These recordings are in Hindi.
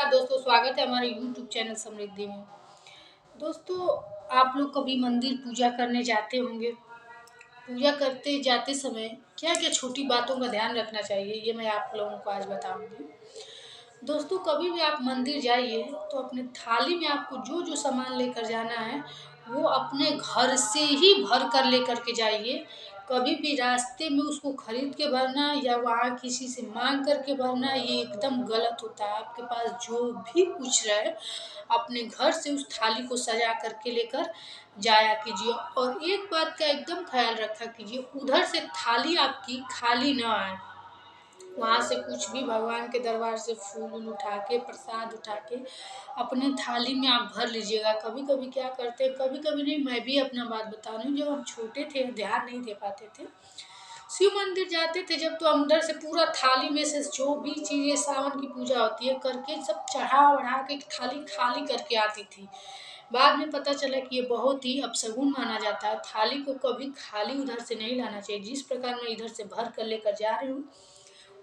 नमस्कार दोस्तों, स्वागत है हमारे यूट्यूब चैनल समृद्धि में। दोस्तों, आप लोग कभी मंदिर पूजा करने जाते होंगे। पूजा करते जाते समय क्या-क्या छोटी बातों का ध्यान रखना चाहिए, ये मैं आप लोगों को आज बताऊँगी। दोस्तों, कभी भी आप मंदिर जाइए तो अपने थाली में आपको जो-जो सामान लेकर जाना है, वो अपने घर से ही भर कर लेकर के जाइए। कभी भी रास्ते में उसको खरीद के भरना या वहाँ किसी से माँग कर के भरना, ये एकदम गलत होता है। आपके पास जो भी कुछ रहे, अपने घर से उस थाली को सजा कर के लेकर जाया कीजिए और एक बात का एकदम ख़्याल रखा कीजिए, उधर से थाली आपकी खाली ना आए। वहाँ से कुछ भी भगवान के दरबार से फूल-वूल उठा के, प्रसाद उठा के अपने थाली में आप भर लीजिएगा। कभी-कभी क्या करते हैं, कभी-कभी नहीं, मैं भी अपना बात बता रही हूँ, जब हम छोटे थे, ध्यान नहीं दे पाते थे। शिव मंदिर जाते थे जब, तो अंदर से पूरा थाली में से जो भी चीज़ें सावन की पूजा होती है करके सब चढ़ा-वढ़ा के थाली खाली करके आती थी। बाद में पता चला कि ये बहुत ही अपशगुन माना जाता है। थाली को कभी खाली उधर से नहीं लाना चाहिए। जिस प्रकार मैं इधर से भर कर लेकर जा रही हूँ,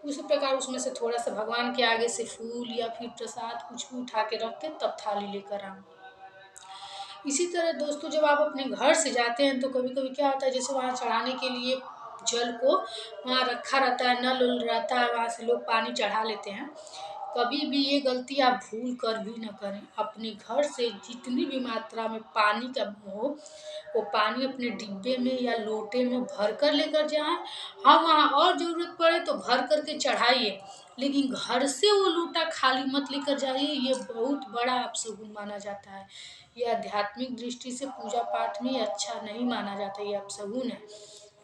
उसी प्रकार उसमें से थोड़ा-सा भगवान के आगे से फूल या फिर प्रसाद कुछ भी उठा के रख के तब थाली लेकर आऊँ। इसी तरह दोस्तों, जब आप अपने घर से जाते हैं तो कभी-कभी क्या होता है, जैसे वहाँ चढ़ाने के लिए जल को वहाँ रखा रहता है, नल-वल रहता है, वहाँ से लोग पानी चढ़ा लेते हैं। कभी भी ये गलती आप भूल कर भी ना करें। अपने घर से जितनी भी मात्रा में पानी का हो, वो पानी अपने डिब्बे में या लोटे में भर कर लेकर जाएँ। हाँ, वहाँ और ज़रूरत पड़े तो भर कर के चढ़ाइए, लेकिन घर से वो लोटा खाली मत लेकर जाइए, ये बहुत बड़ा अपशगुन माना जाता है। ये आध्यात्मिक दृष्टि से पूजा-पाठ में ये अच्छा नहीं माना जाता, ये अपशगुन है।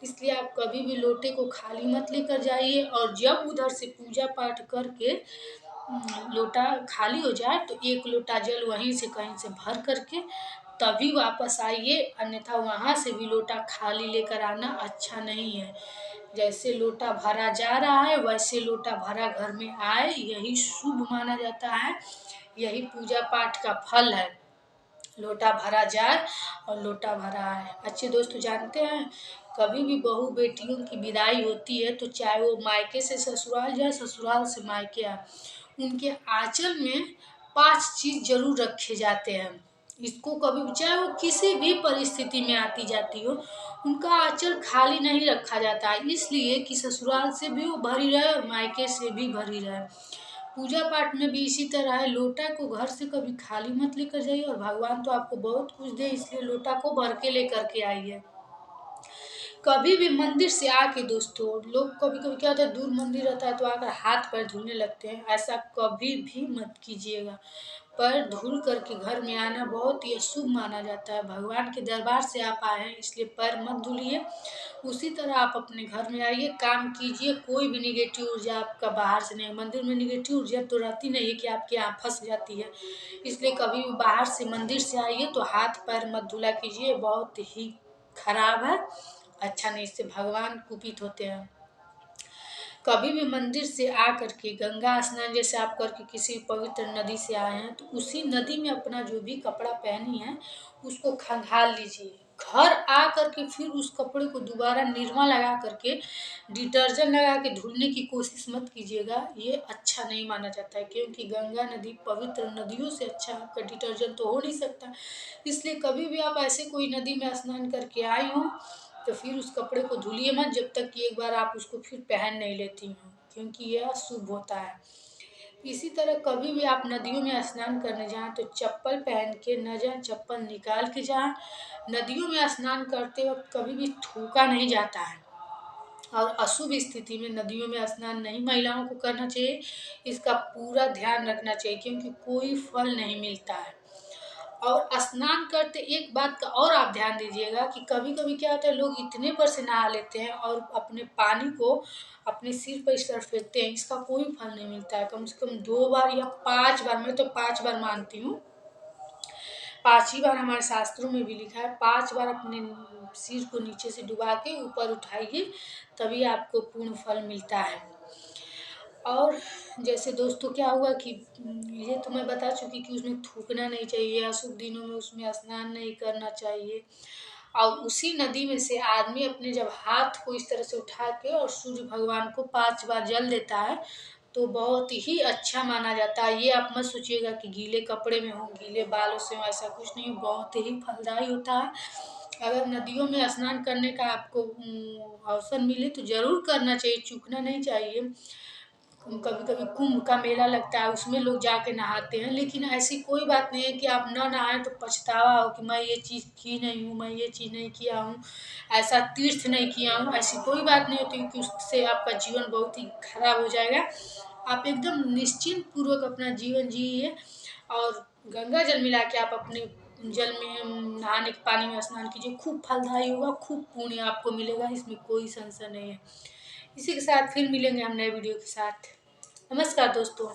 इसलिए आप कभी भी लोटे को खाली मत लेकर जाइए और जब उधर से पूजा-पाठ करके लोटा खाली हो जाए तो 1 लोटा जल वहीं से कहीं से भर कर के तभी वापस आइए, अन्यथा वहाँ से भी लोटा खाली लेकर आना अच्छा नहीं है। जैसे लोटा भरा जा रहा है, वैसे लोटा भरा घर में आए, यही शुभ माना जाता है, यही पूजा-पाठ का फल है। लोटा भरा जाए और लोटा भरा आए। अच्छे दोस्तों, जानते हैं, कभी भी बहू बेटियों की विदाई होती है तो चाहे वो मायके से ससुराल जाए, ससुराल से मायके आए, उनके आँचल में 5 चीज़ ज़रूर रखे जाते हैं। इसको कभी भी, चाहे वो किसी भी परिस्थिति में आती-जाती हो, उनका आँचल खाली नहीं रखा जाता है, इसलिए कि ससुराल से भी वो भरी रहे और मायके से भी भरी रहे। पूजा पाठ में भी इसी तरह है, लोटा को घर से कभी खाली मत लेकर जाइए और भगवान तो आपको बहुत कुछ दे, इसलिए लोटा को भर के लेकर के आइए। कभी भी मंदिर से आके दोस्तों, लोग कभी-कभी क्या होता है, दूर मंदिर रहता है तो आकर हाथ-पैर धुलने लगते हैं, ऐसा कभी भी मत कीजिएगा। पैर धुल कर के घर में आना बहुत ही अशुभ माना जाता है। भगवान के दरबार से आप आए हैं, इसलिए पैर मत धुलिए। उसी तरह आप अपने घर में आइए, काम कीजिए, कोई भी नेगेटिव ऊर्जा आपका बाहर से नहीं, मंदिर में नेगेटिव ऊर्जा तो रहती नहीं है कि आपके यहाँ फँस जाती है। इसलिए कभी भी बाहर से मंदिर से आइए तो हाथ-पैर मत धुला कीजिए, बहुत ही खराब है, अच्छा नहीं, इससे भगवान कुपित होते हैं। कभी भी मंदिर से आ कर के गंगा स्नान जैसे आप करके किसी पवित्र नदी से आए हैं, तो उसी नदी में अपना जो भी कपड़ा पहनी हैं, उसको खंगाल लीजिए। घर आ कर के फिर उस कपड़े को दोबारा निरमा लगा कर के, डिटर्जेंट लगा के धुलने की कोशिश मत कीजिएगा, ये अच्छा नहीं माना जाता है, क्योंकि गंगा नदी पवित्र नदियों से अच्छा आपका डिटर्जेंट तो हो नहीं सकता। इसलिए कभी भी आप ऐसे कोई नदी में स्नान करके आई हों, तो फिर उस कपड़े को धुलिए मत जब तक कि एक बार आप उसको फिर पहन नहीं लेती हों, क्योंकि यह अशुभ होता है। इसी तरह कभी भी आप नदियों में स्नान करने जाएँ तो चप्पल पहन के न जाएँ, चप्पल निकाल के जाएँ। नदियों में स्नान करते वक़्त कभी भी थूका नहीं जाता है और अशुभ स्थिति में नदियों में स्नान नहीं महिलाओं को करना चाहिए। इसका पूरा ध्यान रखना चाहिए, क्योंकि कोई फल नहीं मिलता है। और स्नान करते एक बात का और आप ध्यान दीजिएगा कि कभी-कभी क्या होता है, लोग इतने पर से नहा लेते हैं और अपने पानी को अपने सिर पर इस तरह फेंकते हैं, इसका कोई फल नहीं मिलता है। कम से कम 2 बार या 5 बार, मैं तो 5 बार मानती हूँ, 5 ही बार हमारे शास्त्रों में भी लिखा है, 5 बार अपने सिर को नीचे से डुबा के ऊपर उठाइए, तभी आपको पूर्ण फल मिलता है। और जैसे दोस्तों क्या हुआ कि ये तो मैं बता चुकी कि उसमें थूकना नहीं चाहिए, अशुभ दिनों में उसमें स्नान नहीं करना चाहिए। और उसी नदी में से आदमी अपने जब हाथ को इस तरह से उठा के और सूर्य भगवान को 5 बार जल देता है, तो बहुत ही अच्छा माना जाता है। ये आप मत सोचिएगा कि गीले कपड़े में हो, गीले बालों से हो, ऐसा कुछ नहीं, बहुत ही फलदायी होता है। अगर नदियों में स्नान करने का आपको अवसर मिले तो ज़रूर करना चाहिए, चूकना नहीं चाहिए। कभी कभी कुंभ का मेला लगता है, उसमें लोग जाके नहाते हैं, लेकिन ऐसी कोई बात नहीं है कि आप ना नहाएं तो पछतावा हो कि मैं ये चीज़ की नहीं हूँ, मैं ये चीज़ नहीं किया हूँ, ऐसा तीर्थ नहीं किया हूँ, ऐसी कोई बात नहीं होती, क्योंकि उससे आपका जीवन बहुत ही खराब हो जाएगा। आप एकदम निश्चिंत पूर्वक अपना जीवन जिए और गंगा जल मिला के आप अपने जल में नहाने के पानी में स्नान कीजिए, खूब फलदायी होगा, खूब पुण्य आपको मिलेगा, इसमें कोई संशय नहीं है। इसी के साथ फिर मिलेंगे हम नए वीडियो के साथ। नमस्कार दोस्तों।